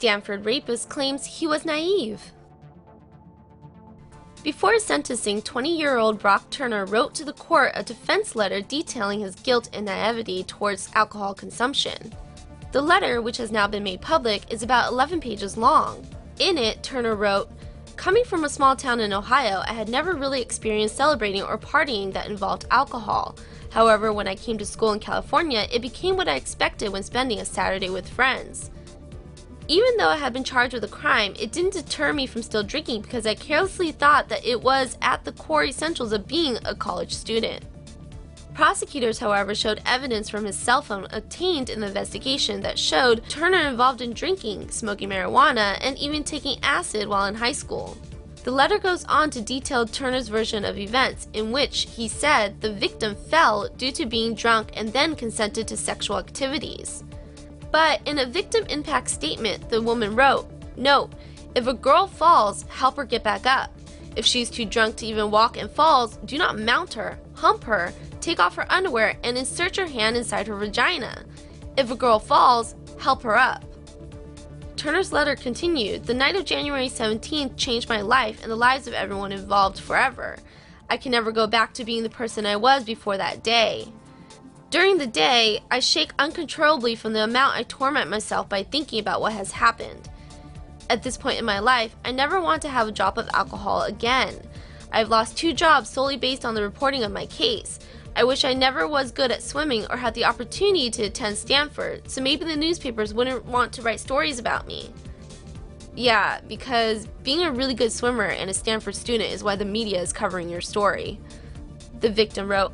Stanford rapist claims he was naive. Before his sentencing, 20-year-old Brock Turner wrote to the court a defense letter detailing his guilt and naivety towards alcohol consumption. The letter, which has now been made public, is about 11 pages long. In it, Turner wrote, "Coming from a small town in Ohio, I had never really experienced celebrating or partying that involved alcohol. However, when I came to school in California, it became what I expected when spending a Saturday with friends. Even though I had been charged with a crime, it didn't deter me from still drinking because I carelessly thought that it was at the core essentials of being a college student." Prosecutors, however, showed evidence from his cell phone obtained in the investigation that showed Turner involved in drinking, smoking marijuana, and even taking acid while in high school. The letter goes on to detail Turner's version of events, in which he said the victim fell due to being drunk and then consented to sexual activities. But in a victim impact statement, the woman wrote, "Note, if a girl falls, help her get back up. If she's too drunk to even walk and falls, do not mount her, hump her, take off her underwear, and insert your hand inside her vagina. If a girl falls, help her up." Turner's letter continued, "The night of January 17th changed my life and the lives of everyone involved forever. I can never go back to being the person I was before that day. During the day, I shake uncontrollably from the amount I torment myself by thinking about what has happened. At this point in my life, I never want to have a drop of alcohol again. I've lost 2 jobs solely based on the reporting of my case. I wish I never was good at swimming or had the opportunity to attend Stanford, so maybe the newspapers wouldn't want to write stories about me." Yeah, because being a really good swimmer and a Stanford student is why the media is covering your story. The victim wrote,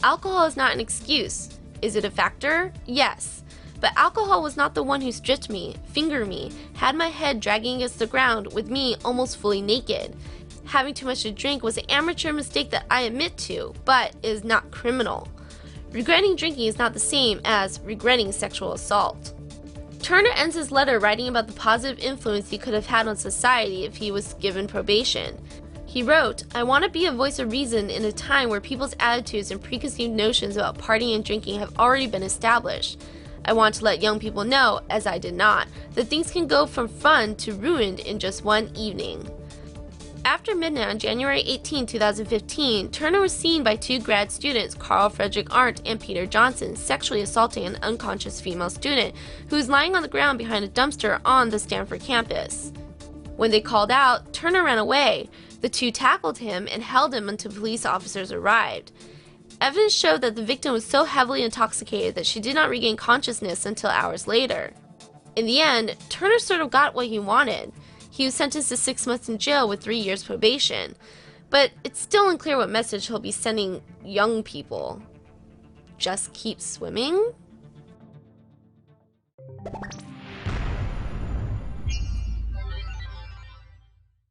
"Alcohol is not an excuse. Is it a factor? Yes. But alcohol was not the one who stripped me, fingered me, had my head dragging against the ground with me almost fully naked. Having too much to drink was an amateur mistake that I admit to, but is not criminal. Regretting drinking is not the same as regretting sexual assault." Turner ends his letter writing about the positive influence he could have had on society if he was given probation. He wrote, "I want to be a voice of reason in a time where people's attitudes and preconceived notions about partying and drinking have already been established. I want to let young people know, as I did not, that things can go from fun to ruined in just one evening." After midnight on January 18, 2015, Turner was seen by 2 grad students, Carl-Fredrik and Peter Johnson, sexually assaulting an unconscious female student who was lying on the ground behind a dumpster on the Stanford campus. When they called out, Turner ran away. The 2 tackled him and held him until police officers arrived. Evidence showed that the victim was so heavily intoxicated that she did not regain consciousness until hours later. In the end, Turner sort of got what he wanted. He was sentenced to 6 months in jail with 3 years probation. But it's still unclear what message he'll be sending young people. Just keep swimming?